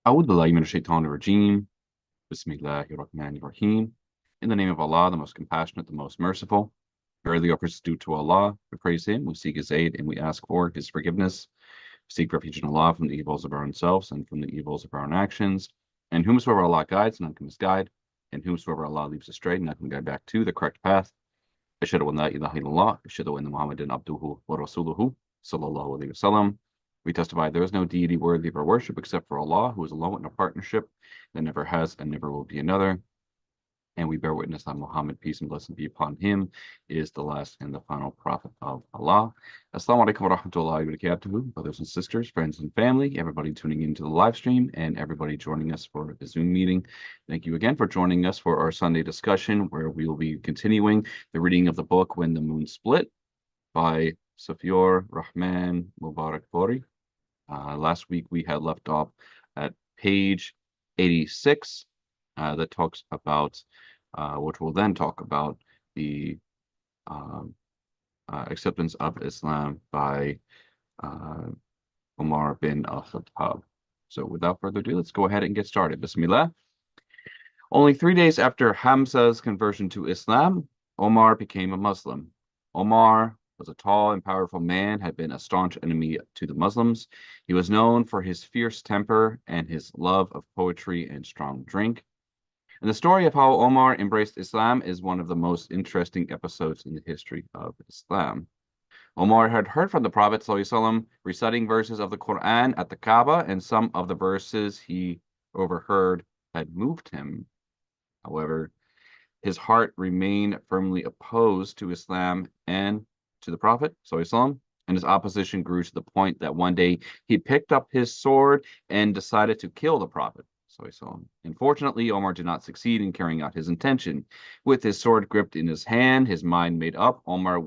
أعوذ بالله من الشيطان الرجيم. Bismillahir Rahmanir Rahim. In the name of Allah, the most compassionate, the most merciful. Verily, our praise is due to Allah. We praise Him, we seek His aid, and we ask for His forgiveness. We seek refuge in Allah from the evils of our own selves and from the evils of our own actions. And whomsoever Allah guides, none can misguide. And whomsoever Allah leaves astray, none can guide back to the correct path. Ashhadu an la ilaha illallah. Ashhadu anna Muhammadan abduhu wa rasuluhu. Sallallahu alayhi wasallam. We testify there is no deity worthy of our worship except for Allah, who is alone in a partnership that never has and never will be another. And we bear witness that Muhammad, peace and blessing be upon him, is the last and the final prophet of Allah. Assalamu alaikum wa rahmatullahi wa barakatuhu, brothers and sisters, friends and family, everybody tuning into the live stream, and everybody joining us for the Zoom meeting. Thank you again for joining us for our Sunday discussion, where we will be continuing the reading of the book When the Moon Split by Safiur, Rahman, Mubarakpuri. Last week we had left off at page 86 that talks about, which will then talk about the acceptance of Islam by Umar bin al-Khattab. So without further ado, let's go ahead and get started. Bismillah. Only 3 days after Hamza's conversion to Islam, Omar became a Muslim. Omar was a tall and powerful man, had been a staunch enemy to the Muslims. He was known for his fierce temper and his love of poetry and strong drink. And the story of how Omar embraced Islam is one of the most interesting episodes in the history of Islam. Omar had heard from the Prophet ﷺ reciting verses of the Quran at the Kaaba, and some of the verses he overheard had moved him. However, his heart remained firmly opposed to Islam and to the Prophet ﷺ, and his opposition grew to the point that one day he picked up his sword and decided to kill the Prophet. Unfortunately, Omar did not succeed in carrying out his intention. With his sword gripped in his hand, his mind made up, Omar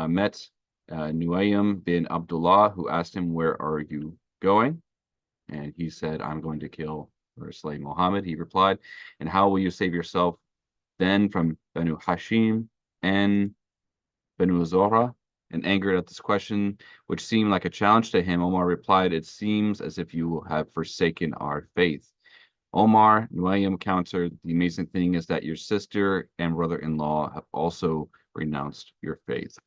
met Nuaym bin Abdullah, who asked him, "Where are you going?" And he said, "I'm going to kill or slay Muhammad." He replied, "And how will you save yourself then from Banu Hashim and Banu Zohra?" And angered at this question, which seemed like a challenge to him, Omar replied, "It seems as if you have forsaken our faith." Omar Nuaym countered, "The amazing thing is that your sister and brother-in-law have also renounced your faith."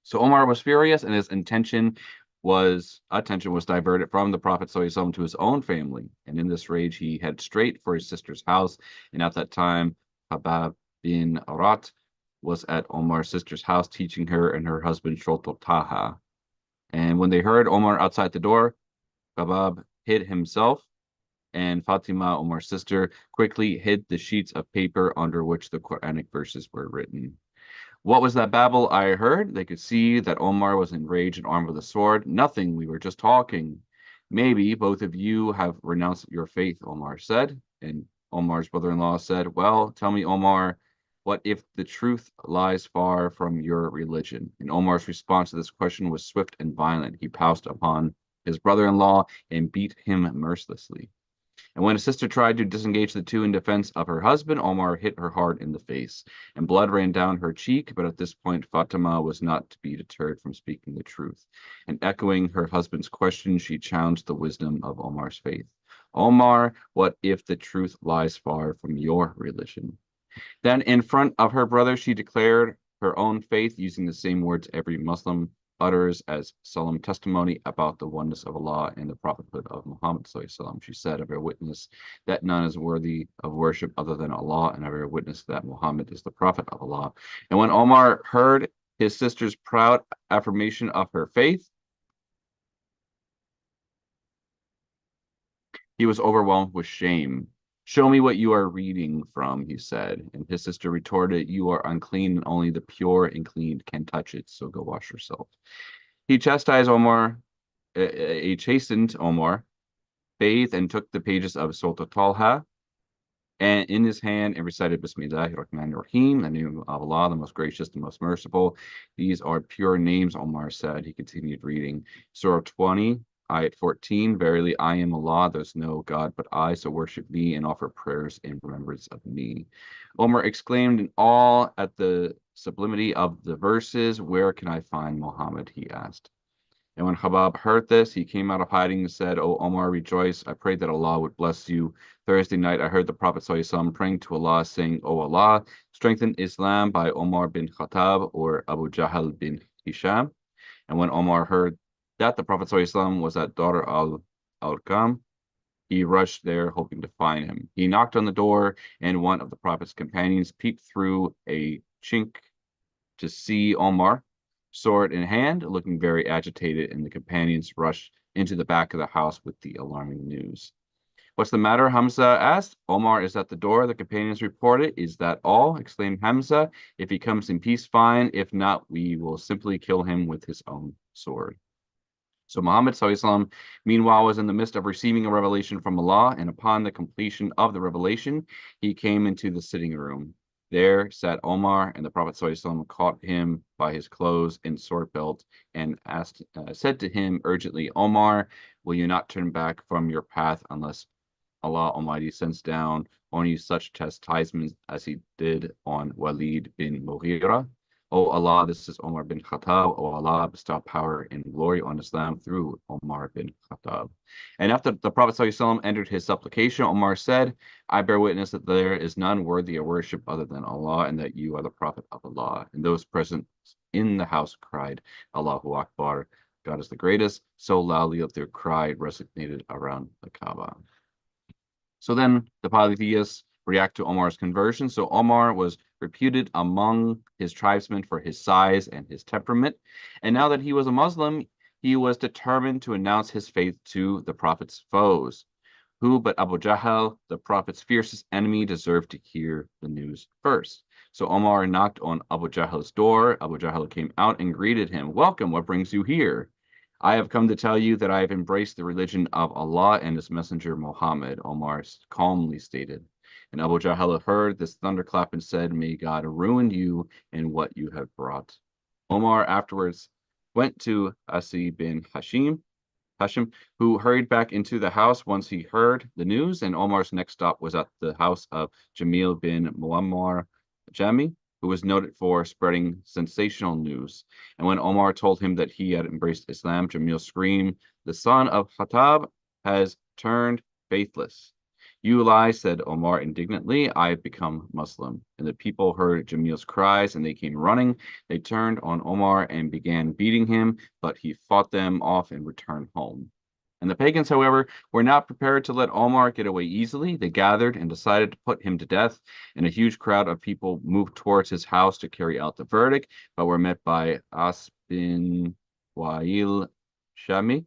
So Omar was furious, and his attention was diverted from the Prophet ﷺ to his own family. And in this rage, he headed straight for his sister's house. And at that time, Habab bin Arat was at Omar's sister's house teaching her and her husband Shoto Taha. And when they heard Omar outside the door, Habab hid himself, and Fatima, Omar's sister, quickly hid the sheets of paper under which the Quranic verses were written. "What was that babble I heard?" They could see that Omar was enraged and armed with a sword. "Nothing, we were just talking." "Maybe both of you have renounced your faith," Omar said. And Omar's brother-in-law said, "Well, tell me, Omar, what if the truth lies far from your religion?" And Omar's response to this question was swift and violent. He pounced upon his brother-in-law and beat him mercilessly. And when his sister tried to disengage the two in defense of her husband, Omar hit her hard in the face, and blood ran down her cheek. But at this point, Fatima was not to be deterred from speaking the truth. And echoing her husband's question, she challenged the wisdom of Omar's faith. "Omar, what if the truth lies far from your religion?" Then, in front of her brother, she declared her own faith using the same words every Muslim utters as solemn testimony about the oneness of Allah and the prophethood of Muhammad ﷺ. She said, "I bear witness that none is worthy of worship other than Allah, and I bear witness that Muhammad is the prophet of Allah." And when Omar heard his sister's proud affirmation of her faith, he was overwhelmed with shame. "Show me what you are reading from," he said. And his sister retorted, "You are unclean, and only the pure and clean can touch it, so go wash yourself." He chastised Omar, he chastened Omar, bathed, and took the pages of Surah Talha and in his hand and recited Bismillahir Rahmanir Rahim, the name of Allah, the most gracious, the most merciful. "These are pure names," Omar said. He continued reading Surah 20, Ayat 14, "Verily I am Allah, there's no God but I, so worship me and offer prayers in remembrance of me." Omar exclaimed in awe at the sublimity of the verses. "Where can I find Muhammad?" he asked. And when Habab heard this, he came out of hiding and said, "O Omar, rejoice. I prayed that Allah would bless you. Thursday night, I heard the Prophet ﷺ praying to Allah, saying, O Allah, strengthen Islam by Omar bin Khattab or Abu Jahl bin Hisham." And when Omar heard that the Prophet ﷺ was at Dar al-Arqam, he rushed there hoping to find him. He knocked on the door, and one of the Prophet's companions peeped through a chink to see Omar, sword in hand, looking very agitated, and the companions rushed into the back of the house with the alarming news. "What's the matter?" Hamza asked. "Omar is at the door," the companions reported. "Is that all?" exclaimed Hamza. "If he comes in peace, fine. If not, we will simply kill him with his own sword." So Muhammad SAW, meanwhile, was in the midst of receiving a revelation from Allah, and upon the completion of the revelation, he came into the sitting room. There sat Omar, and the Prophet ﷺ caught him by his clothes and sword belt and said to him urgently, "Omar, will you not turn back from your path unless Allah Almighty sends down on you such chastisement as he did on Walid bin Mughira? O Allah, this is Omar bin Khattab. O Allah, bestow power and glory on Islam through Omar bin Khattab." And after the Prophet ﷺ entered his supplication, Omar said, "I bear witness that there is none worthy of worship other than Allah, and that you are the Prophet of Allah." And those present in the house cried, "Allahu Akbar, God is the greatest," so loudly that their cry resonated around the Kaaba. So then the polytheists react to Omar's conversion. So Omar was reputed among his tribesmen for his size and his temperament. And now that he was a Muslim, he was determined to announce his faith to the Prophet's foes. Who but Abu Jahl, the Prophet's fiercest enemy, deserved to hear the news first? So Omar knocked on Abu Jahl's door. Abu Jahl came out and greeted him. "Welcome, what brings you here?" "I have come to tell you that I have embraced the religion of Allah and his messenger Muhammad," Omar calmly stated. And Abu Jahl heard this thunderclap and said, "May God ruin you and what you have brought." Omar afterwards went to Asi bin Hashim, who hurried back into the house once he heard the news, and Omar's next stop was at the house of Jamil bin Muammar Jami, who was noted for spreading sensational news. And when Omar told him that he had embraced Islam, Jamil screamed, "The son of Khattab has turned faithless." "You lie," said Omar indignantly. "I have become Muslim." And the people heard Jamil's cries, and they came running. They turned on Omar and began beating him, but he fought them off and returned home. And the pagans, however, were not prepared to let Omar get away easily. They gathered and decided to put him to death, and a huge crowd of people moved towards his house to carry out the verdict, but were met by As bin Wa'il Shami,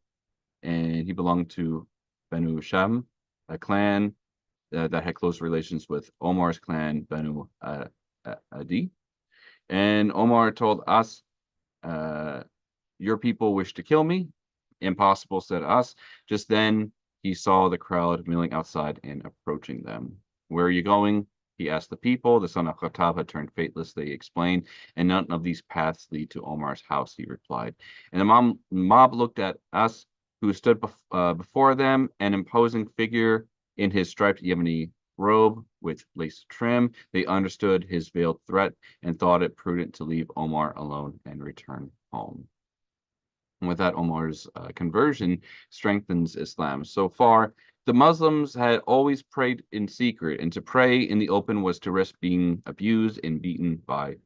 and he belonged to Banu Sham, a clan that had close relations with Omar's clan, Banu Adi. And Omar told As, "Your people wish to kill me." "Impossible," said As. Just then he saw the crowd milling outside and approaching them. "Where are you going?" he asked the people. "The son of Khattab had turned faithless," they explained, "and none of these paths lead to Omar's house," he replied. And the mob looked at As, who stood before them, an imposing figure in his striped Yemeni robe with lace trim. They understood his veiled threat and thought it prudent to leave Omar alone and return home. And with that, Omar's conversion strengthens Islam. So far, the Muslims had always prayed in secret, and to pray in the open was to risk being abused and beaten by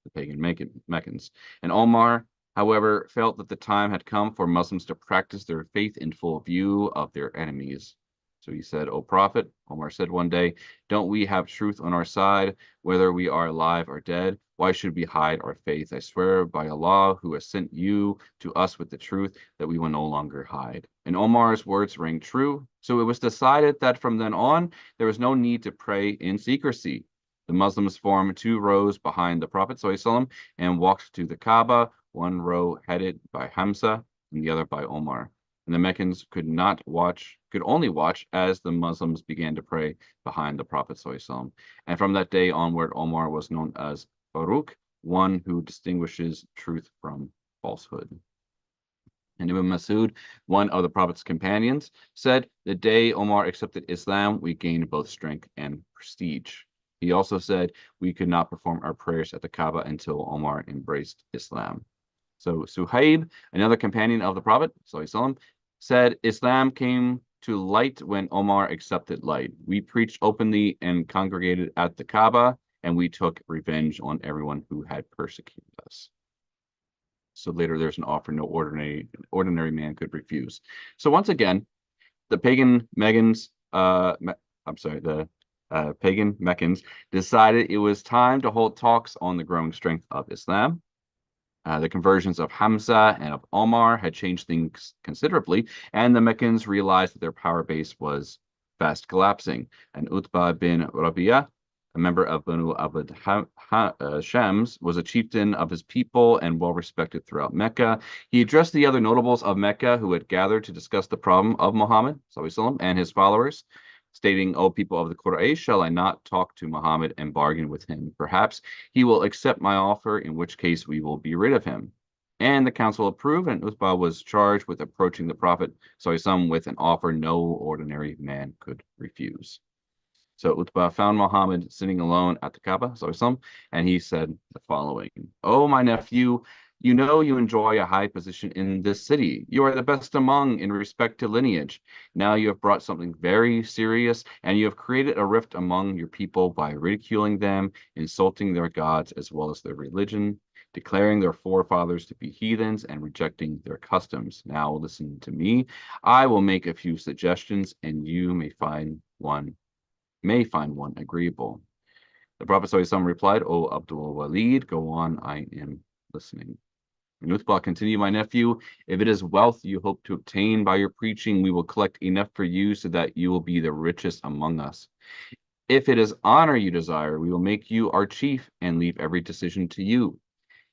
the pagan Meccans. And Omar, however, felt that the time had come for Muslims to practice their faith in full view of their enemies. So he said, "O Prophet," Omar said one day, "don't we have truth on our side, whether we are alive or dead? Why should we hide our faith? I swear by Allah, who has sent you to us with the truth, that we will no longer hide." And Omar's words rang true. So it was decided that from then on, there was no need to pray in secrecy. The Muslims formed two rows behind the Prophet ﷺ and walked to the Kaaba, one row headed by Hamza and the other by Omar. And the Meccans could only watch as the Muslims began to pray behind the Prophet ﷺ. And from that day onward, Omar was known as Faruq, one who distinguishes truth from falsehood. And Ibn Masud, one of the Prophet's companions, said, "The day Omar accepted Islam, we gained both strength and prestige." He also said, "We could not perform our prayers at the Kaaba until Omar embraced Islam." So Suhaib, another companion of the Prophet, ﷺ, said, Islam came to light when Omar accepted light. We preached openly and congregated at the Kaaba, and we took revenge on everyone who had persecuted us. So later there's an offer no ordinary man could refuse. So once again, the pagan Megans, the pagan Meccans decided it was time to hold talks on the growing strength of Islam. The conversions of Hamza and of Omar had changed things considerably, and the Meccans realized that their power base was fast collapsing. And Utbah bin Rabi'ah, a member of Banu Abd Shams, was a chieftain of his people and well respected throughout Mecca. He addressed the other notables of Mecca who had gathered to discuss the problem of Muhammad and his followers, stating, O people of the Quraysh, shall I not talk to Muhammad and bargain with him? Perhaps he will accept my offer, in which case we will be rid of him. And the council approved, and Utbah was charged with approaching the Prophet with an offer no ordinary man could refuse. So Utbah found Muhammad sitting alone at the Kaaba, and he said the following, Oh, my nephew, you know you enjoy a high position in this city. You are the best among in respect to lineage. Now you have brought something very serious, and you have created a rift among your people by ridiculing them, insulting their gods as well as their religion, declaring their forefathers to be heathens, and rejecting their customs. Now listen to me. I will make a few suggestions, and you may find one agreeable. The Prophet ﷺ replied, O Abdul Walid, go on, I am listening. And Uthbah continued, my nephew, if it is wealth you hope to obtain by your preaching, we will collect enough for you so that you will be the richest among us. If it is honor you desire, we will make you our chief and leave every decision to you.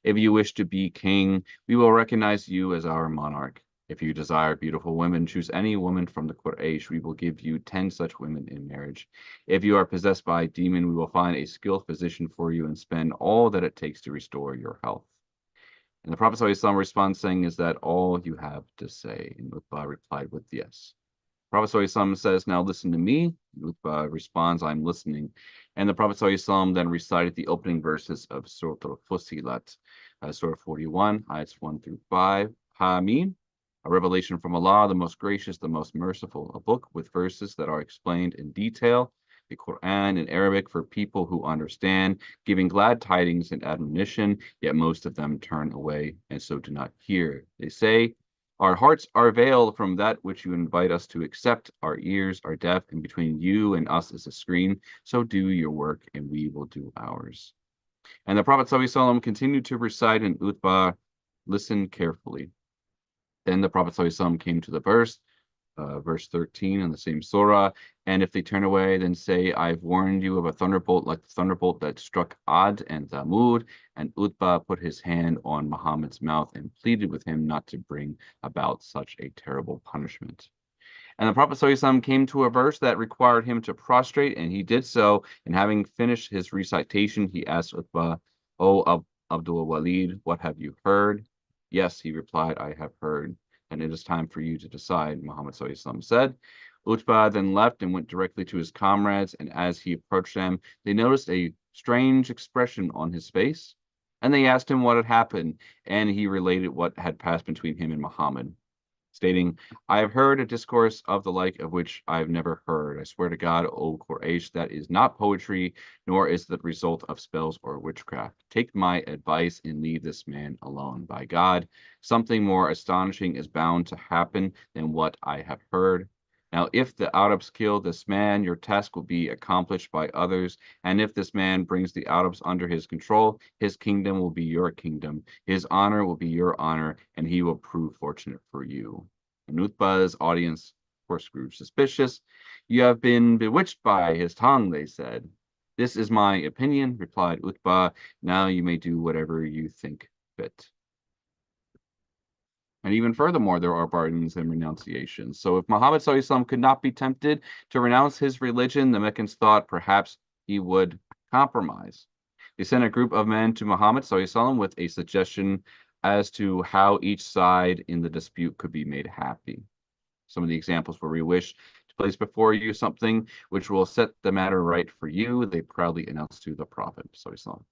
If you wish to be king, we will recognize you as our monarch. If you desire beautiful women, choose any woman from the Quraysh. We will give you 10 such women in marriage. If you are possessed by a demon, we will find a skilled physician for you and spend all that it takes to restore your health. And the Prophet ﷺ responds saying, is that all you have to say? And Utbah replied with yes. The Prophet ﷺ says, now listen to me. Utbah responds, I'm listening. And the Prophet ﷺ then recited the opening verses of Surah Al-Fussilat, Surah 41, ayats 1 through 5. Hameen, a revelation from Allah, the most gracious, the most merciful, a book with verses that are explained in detail, the Quran in Arabic for people who understand, giving glad tidings and admonition, yet most of them turn away and so do not hear. They say, our hearts are veiled from that which you invite us to accept. Our ears are deaf, and between you and us is a screen. So do your work, and we will do ours. And the Prophet ﷺ continued to recite, and Utbah listened carefully. Then the Prophet ﷺ came to the verse 13 in the same surah. And if they turn away, then say, I've warned you of a thunderbolt like the thunderbolt that struck Ad and Thamud. And Utbah put his hand on Muhammad's mouth and pleaded with him not to bring about such a terrible punishment. And the Prophet ﷺ came to a verse that required him to prostrate, and he did so. And having finished his recitation, he asked Utbah, O Abdul Walid, what have you heard? Yes, he replied, I have heard, and it is time for you to decide, Muhammad ﷺ said. Utbah then left and went directly to his comrades, and as he approached them, they noticed a strange expression on his face, and they asked him what had happened, and he related what had passed between him and Muhammad, stating, I have heard a discourse of the like of which I have never heard. I swear to God, O Quraysh, that is not poetry, nor is the result of spells or witchcraft. Take my advice and leave this man alone. By God, something more astonishing is bound to happen than what I have heard. Now, if the Arabs kill this man, your task will be accomplished by others. And if this man brings the Arabs under his control, his kingdom will be your kingdom. His honor will be your honor, and he will prove fortunate for you. And Utbah's audience, of course, grew suspicious. You have been bewitched by his tongue, they said. This is my opinion, replied Utbah. Now you may do whatever you think fit. And even furthermore, there are pardons and renunciations. So if Muhammad ﷺ could not be tempted to renounce his religion, the Meccans thought perhaps he would compromise. They sent a group of men to Muhammad ﷺ with a suggestion as to how each side in the dispute could be made happy. Some of the examples where we wish to place before you something which will set the matter right for you, they proudly announced to the Prophet ﷺ.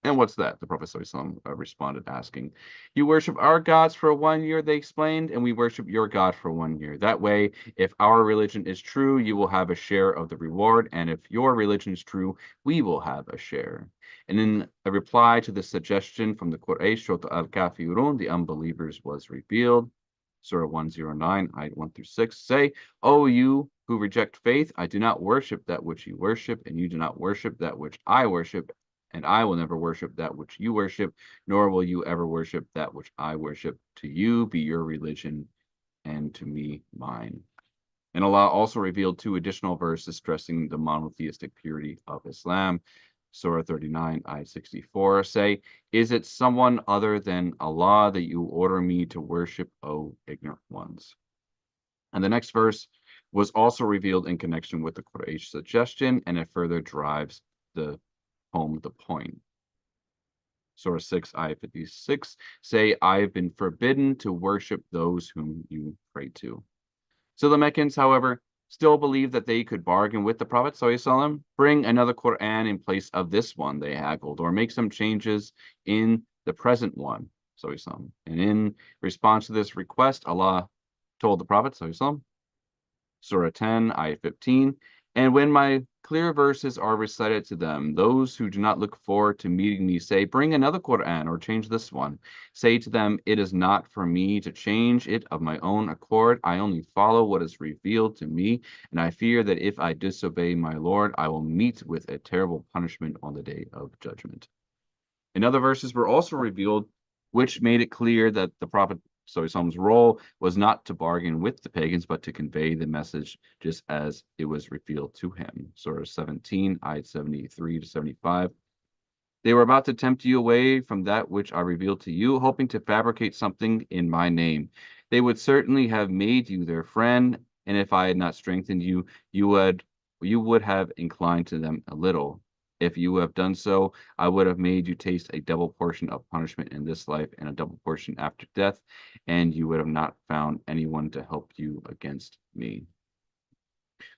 And what's that? The Prophet ﷺ responded, asking, "You worship our gods for 1 year," they explained, "and we worship your God for 1 year. That way, if our religion is true, you will have a share of the reward, and if your religion is true, we will have a share." And in a reply to the suggestion from the Quraysh, Surah Al-Kafirun, the unbelievers, was revealed. Surah 109, ayat 1 through 6, say, "O you who reject faith, I do not worship that which you worship, and you do not worship that which I worship, and I will never worship that which you worship, nor will you ever worship that which I worship. To you be your religion, and to me mine." And Allah also revealed two additional verses stressing the monotheistic purity of Islam. Surah 39, ayat 64 say, "Is it someone other than Allah that you order me to worship, O ignorant ones?" And the next verse was also revealed in connection with the Quraysh suggestion, and it further drives home the point. Surah 6, ayat 56 say, "I have been forbidden to worship those whom you pray to." So the Meccans, however, still believed that they could bargain with the Prophet ﷺ, bring another Quran in place of this one they haggled, or make some changes in the present one, ﷺ. And in response to this request, Allah told the Prophet ﷺ, Surah 10, ayat 15, "And when my clear verses are recited to them, those who do not look forward to meeting me say, 'Bring another Quran or change this one.' Say to them, 'It is not for me to change it of my own accord. I only follow what is revealed to me, and I fear that if I disobey my Lord, I will meet with a terrible punishment on the day of judgment." And other verses were also revealed, which made it clear that the Prophet Prophet's role was not to bargain with the pagans, but to convey the message just as it was revealed to him. Surah 17, ayat 73 to 75. "They were about to tempt you away from that which I revealed to you, hoping to fabricate something in my name. They would certainly have made you their friend, and if I had not strengthened you, you would have inclined to them a little. If you have done so, I would have made you taste a double portion of punishment in this life and a double portion after death, and you would have not found anyone to help you against me."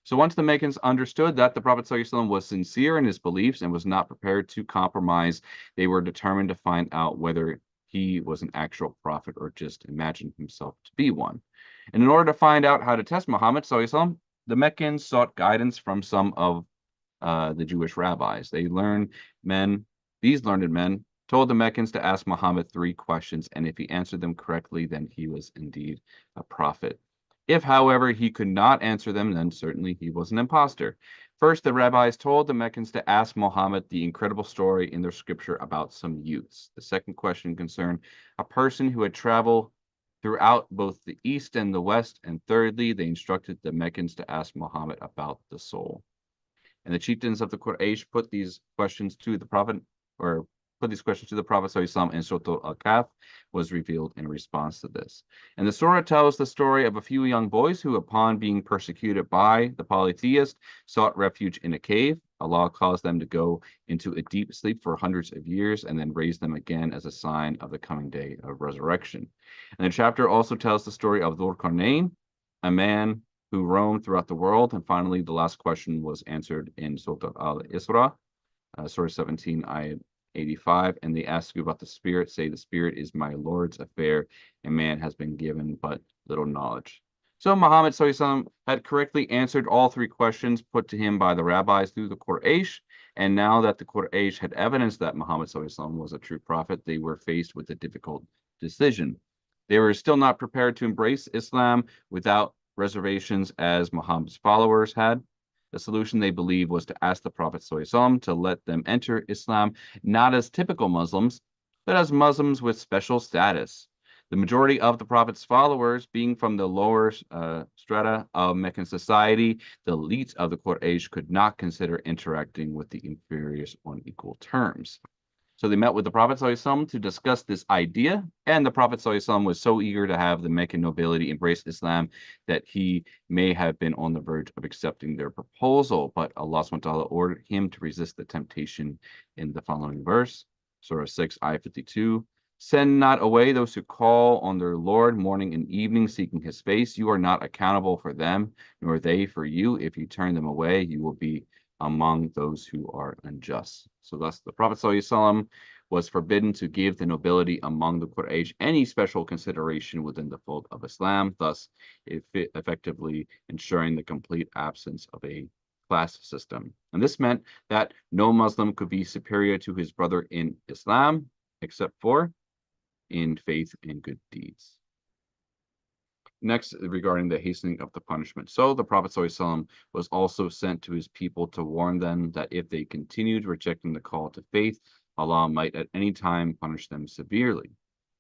So once the Meccans understood that the Prophet ﷺ was sincere in his beliefs and was not prepared to compromise, they were determined to find out whether he was an actual prophet or just imagined himself to be one. And in order to find out how to test Muhammad ﷺ, the Meccans sought guidance from some of the Jewish rabbis. These learned men told the Meccans to ask Muhammad 3 questions, and if he answered them correctly, then he was indeed a prophet. If, however, he could not answer them, then certainly he was an impostor. First, the rabbis told the Meccans to ask Muhammad the incredible story in their scripture about some youths. The second question concerned a person who had traveled throughout both the east and the west. And thirdly, they instructed the Meccans to ask Muhammad about the soul. And the chieftains of the Quraysh put these questions to the Prophet, or put these questions to the Prophet ﷺ, and Surah Al-Kahf was revealed in response to this. And the surah tells the story of a few young boys who, upon being persecuted by the polytheist, sought refuge in a cave. Allah caused them to go into a deep sleep for hundreds of years and then raised them again as a sign of the coming day of resurrection. And the chapter also tells the story of Dhul Qarnayn, a man who roamed throughout the world. And finally, the last question was answered in Surah Al-Isra, Surah 17, ayat 85. "And they ask you about the spirit. Say, the spirit is my Lord's affair, and man has been given but little knowledge." So Muhammad ﷺ had correctly answered all 3 questions put to him by the rabbis through the Quraysh. And now that the Quraysh had evidence that Muhammad ﷺ was a true prophet, they were faced with a difficult decision. They were still not prepared to embrace Islam without reservations as Muhammad's followers had. The solution, they believed, was to ask the Prophet ﷺ to let them enter Islam not as typical Muslims, but as Muslims with special status. The majority of the Prophet's followers being from the lower strata of Meccan society, the elite of the Quraysh could not consider interacting with the inferiors on equal terms. So they met with the Prophet ﷺ to discuss this idea, and the Prophet ﷺ was so eager to have the Meccan nobility embrace Islam that he may have been on the verge of accepting their proposal, but Allah subhanahu wa ta'ala ordered him to resist the temptation in the following verse, Surah 6, ayah 52. "Send not away those who call on their Lord morning and evening, seeking his face. You are not accountable for them, nor they for you. If you turn them away, you will be among those who are unjust. So thus the Prophet ﷺ was forbidden to give the nobility among the Quraysh any special consideration within the fold of Islam, thus effectively ensuring the complete absence of a class system. And this meant that no Muslim could be superior to his brother in Islam, except for in faith and good deeds. Next, regarding the hastening of the punishment. So the Prophet ﷺ was also sent to his people to warn them that if they continued rejecting the call to faith, Allah might at any time punish them severely.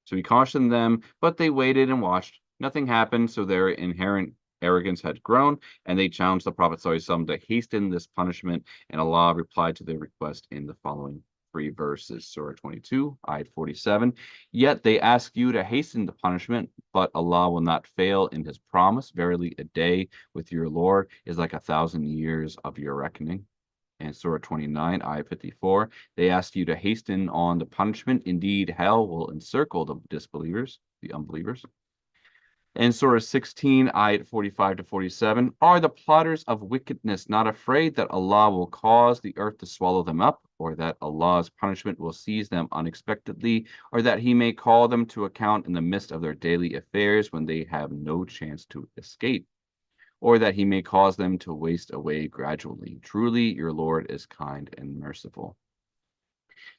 So he cautioned them, but they waited and watched. Nothing happened, so their inherent arrogance had grown, and they challenged the Prophet ﷺ to hasten this punishment, and Allah replied to their request in the following 3 verses, Surah 22, ayat 47. Yet they ask you to hasten the punishment, but Allah will not fail in his promise. Verily, a day with your Lord is like 1,000 years of your reckoning. And Surah 29, ayat 54, they ask you to hasten on the punishment. Indeed, hell will encircle the disbelievers, the unbelievers. In Surah 16, ayat 45 to 47, are the plotters of wickedness not afraid that Allah will cause the earth to swallow them up, or that Allah's punishment will seize them unexpectedly, or that he may call them to account in the midst of their daily affairs when they have no chance to escape, or that he may cause them to waste away gradually. Truly, your Lord is kind and merciful.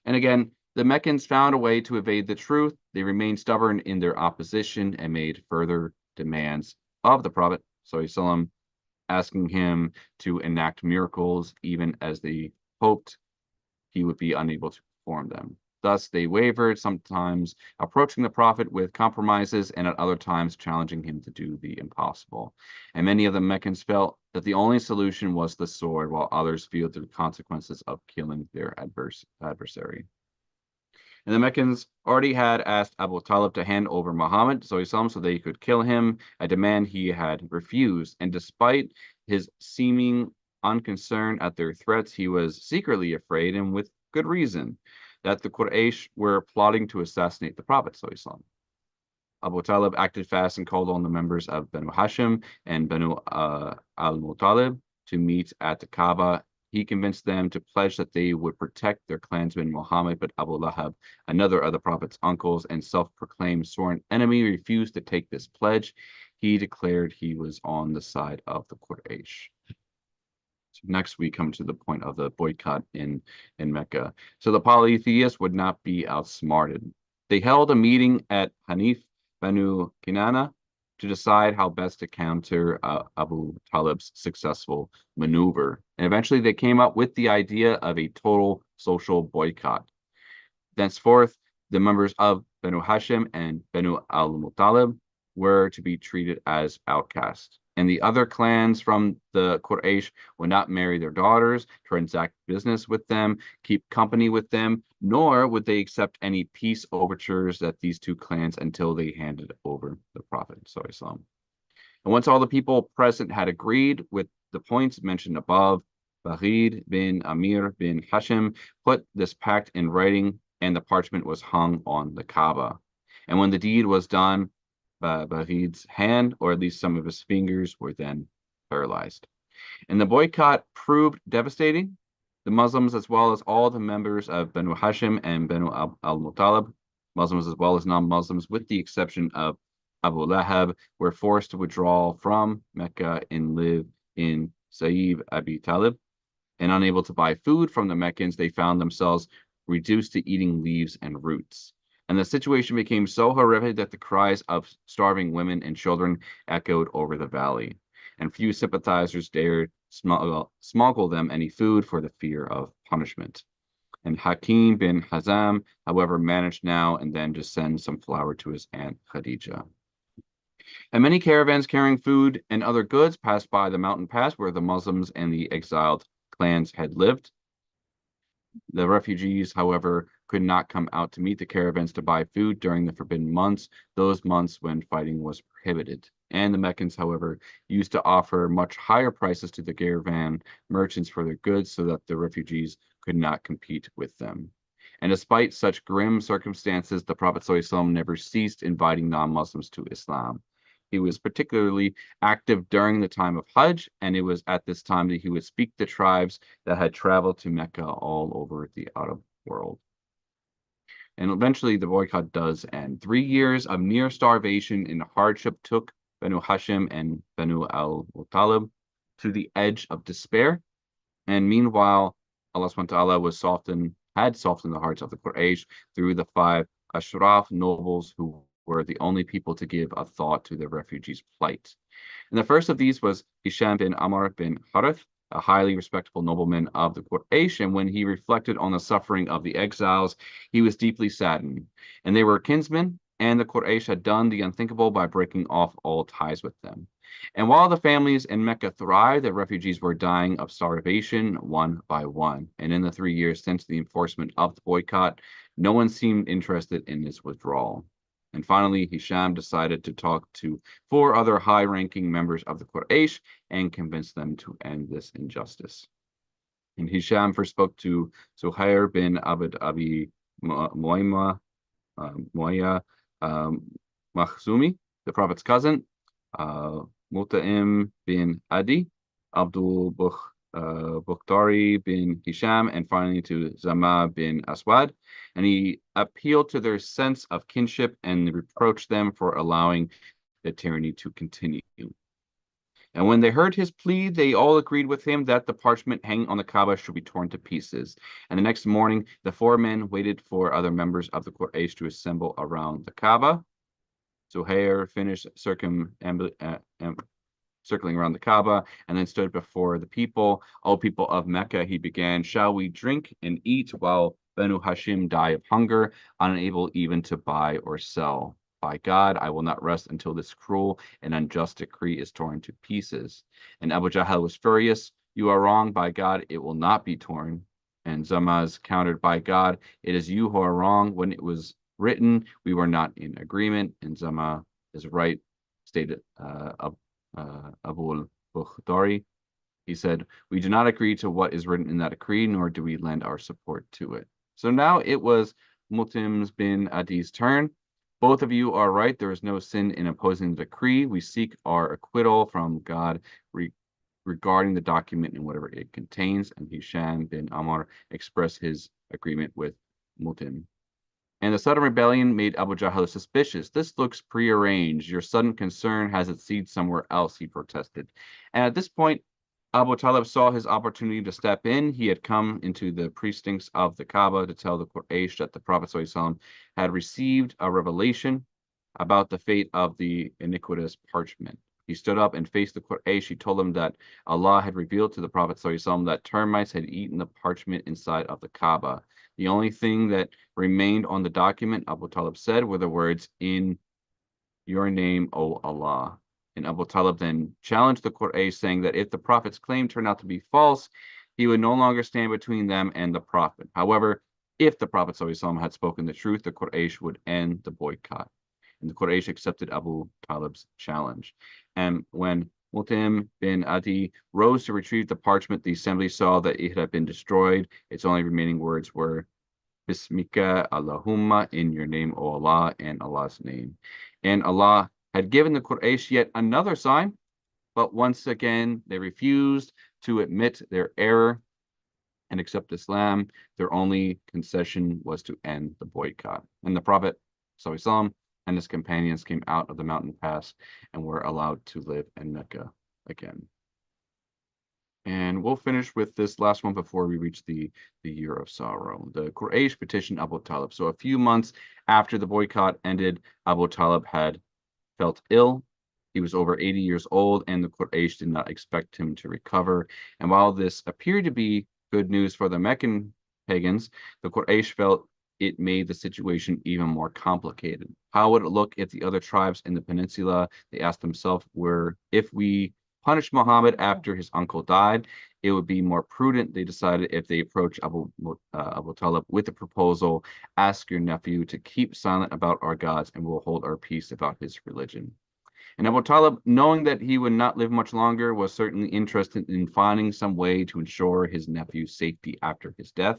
And again, the Meccans found a way to evade the truth. They remained stubborn in their opposition and made further demands of the Prophet, ﷺ, asking him to enact miracles, even as they hoped he would be unable to perform them. Thus, they wavered, sometimes approaching the Prophet with compromises, and at other times challenging him to do the impossible. And many of the Meccans felt that the only solution was the sword, while others feared the consequences of killing their adversary. And the Meccans already had asked Abu Talib to hand over Muhammad so they could kill him, a demand he had refused. And despite his seeming unconcern at their threats, he was secretly afraid, and with good reason, that the Quraysh were plotting to assassinate the Prophet. Abu Talib acted fast and called on the members of Banu Hashim and Banu al-Muttalib to meet at the Kaaba. He convinced them to pledge that they would protect their clansman Muhammad, but Abu Lahab, another of the Prophet's uncles and self-proclaimed sworn enemy, refused to take this pledge. He declared he was on the side of the Quraysh. So next, we come to the point of the boycott in Mecca. So the polytheists would not be outsmarted. They held a meeting at Hanif Banu Kinana to decide how best to counter Abu Talib's successful maneuver. And eventually they came up with the idea of a total social boycott. Thenceforth, the members of Banu Hashim and Banu al-Muttalib were to be treated as outcasts. And the other clans from the Quraysh would not marry their daughters, transact business with them, keep company with them, nor would they accept any peace overtures that these two clans until they handed over the Prophet. And once all the people present had agreed with the points mentioned above, Bahid bin Amir bin Hashim put this pact in writing, and the parchment was hung on the Kaaba. And when the deed was done, Bahid's hand, or at least some of his fingers, were then paralyzed. And the boycott proved devastating. The Muslims, as well as all the members of Banu Hashim and Banu al-Muttalib, Muslims as well as non-Muslims, with the exception of Abu Lahab, were forced to withdraw from Mecca and live in Sa'ib Abi Talib. And unable to buy food from the Meccans, they found themselves reduced to eating leaves and roots. And the situation became so horrific that the cries of starving women and children echoed over the valley. And few sympathizers dared smuggle them any food for the fear of punishment. And Hakim bin Hazam, however, managed now and then to send some flour to his aunt Khadija. And many caravans carrying food and other goods passed by the mountain pass where the Muslims and the exiled clans had lived. The refugees, however, could not come out to meet the caravans to buy food during the forbidden months, those months when fighting was prohibited. And the Meccans, however, used to offer much higher prices to the caravan merchants for their goods so that the refugees could not compete with them. And despite such grim circumstances, the Prophet ﷺ never ceased inviting non-Muslims to Islam. He was particularly active during the time of Hajj, and it was at this time that he would speak to tribes that had traveled to Mecca all over the Arab world. And eventually the boycott does end. 3 years of near starvation and hardship took Banu Hashim and Banu al-Muttalib to the edge of despair. And meanwhile, Allah subhanahu wa ta'ala had softened the hearts of the Quraysh through the five Ashraf nobles who were the only people to give a thought to the refugees' plight. And the first of these was Hisham bin Amr bin Harith, a highly respectable nobleman of the Quraysh. And when he reflected on the suffering of the exiles, he was deeply saddened. And they were kinsmen, and the Quraysh had done the unthinkable by breaking off all ties with them. And while the families in Mecca thrived, the refugees were dying of starvation one by one. And in the 3 years since the enforcement of the boycott, no one seemed interested in its withdrawal. And finally, Hisham decided to talk to 4 other high-ranking members of the Quraysh and convince them to end this injustice. And Hisham first spoke to Zuhair bin Abd Abi Muayya Makhzumi, the Prophet's cousin, Mut'im bin Adi, Abdul Bukhtari bin Hisham, and finally to Zama bin Aswad. And he appealed to their sense of kinship and reproached them for allowing the tyranny to continue. And when they heard his plea, they all agreed with him that the parchment hanging on the Kaaba should be torn to pieces. And the next morning, the 4 men waited for other members of the Quraysh to assemble around the Kaaba. Zuhair finished circling around the Kaaba and then stood before the people. O people of Mecca, he began, shall we drink and eat while Banu Hashim die of hunger, unable even to buy or sell? By God, I will not rest until this cruel and unjust decree is torn to pieces. And Abu Jahl was furious. You are wrong. By God, it will not be torn. And Zamaz countered, by God, it is you who are wrong. When it was written, we were not in agreement. And Zama is right, stated Abu al-Bukhtari. He said, we do not agree to what is written in that decree, nor do we lend our support to it. So now it was Mut'im bin Adi's turn. Both of you are right. There is no sin in opposing the decree. We seek our acquittal from God regarding the document and whatever it contains. And Hisham bin Amr expressed his agreement with Mut'im. And the sudden rebellion made Abu Jahl suspicious. This looks prearranged. Your sudden concern has its seed somewhere else, he protested. And at this point, Abu Talib saw his opportunity to step in. He had come into the precincts of the Kaaba to tell the Quraysh that the Prophet ﷺ had received a revelation about the fate of the iniquitous parchment. He stood up and faced the Quraysh. He told them that Allah had revealed to the Prophet ﷺ that termites had eaten the parchment inside of the Kaaba. The only thing that remained on the document, Abu Talib said, were the words, in your name, O Allah. And Abu Talib then challenged the Quraysh, saying that if the Prophet's claim turned out to be false, he would no longer stand between them and the Prophet. However, if the Prophet ﷺ had spoken the truth, the Quraysh would end the boycott. And the Quraysh accepted Abu Talib's challenge. And when Mut'im bin Adi rose to retrieve the parchment, the assembly saw that it had been destroyed. Its only remaining words were, Bismika Allahumma, in your name, O Allah, and Allah's name. And Allah had given the Quraysh yet another sign, but once again they refused to admit their error and accept Islam. Their only concession was to end the boycott. And the Prophet ﷺ and his companions came out of the mountain pass and were allowed to live in Mecca again. And we'll finish with this last one before we reach the year of sorrow. The Quraysh petitioned Abu Talib. So a few months after the boycott ended, Abu Talib had felt ill. He was over 80 years old, and the Quraysh did not expect him to recover. And while this appeared to be good news for the Meccan pagans, the Quraysh felt it made the situation even more complicated. How would it look if the other tribes in the peninsula, they asked themselves, if we punished Muhammad after his uncle died, it would be more prudent, they decided, if they approach Abu Talib with the proposal, ask your nephew to keep silent about our gods and we'll hold our peace about his religion. And Abu Talib, knowing that he would not live much longer, was certainly interested in finding some way to ensure his nephew's safety after his death.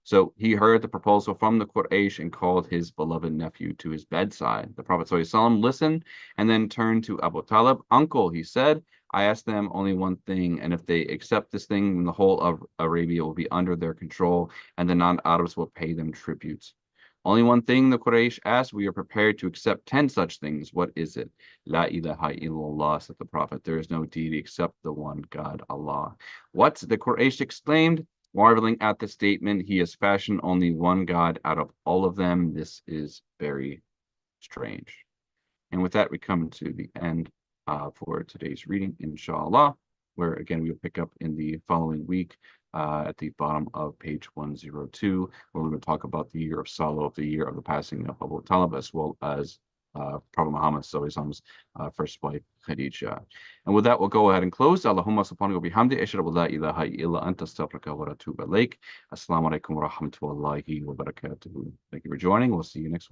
So he heard the proposal from the Quraysh and called his beloved nephew to his bedside. The Prophet ﷺ listened and then turned to Abu Talib. Uncle, he said, I asked them only one thing, and if they accept this thing, then the whole of Arabia will be under their control, and the non-Arabs will pay them tributes. Only one thing, the Quraysh asked. We are prepared to accept 10 such things. What is it? La ilaha illallah, said the Prophet. There is no deity except the one God, Allah. What? The Quraysh exclaimed, marveling at the statement, He has fashioned only one God out of all of them. This is very strange. And with that, we come to the end for today's reading, inshallah, where again we'll pick up in the following week at the bottom of page 102, where we're going to talk about the year of Salah, the year of the passing of Abu Talib, as well as Prophet Muhammad Sallallahu first wife Khadija. And with that, we'll go ahead and close. Allahumma subhanahu wa bihamdi, ashhadu an la ilaha illa anta astaghfiruka wa atubu ilaik. Assalamu alaikum wa rahmatullahi wa barakatuhu. Thank you for joining. We'll see you next week.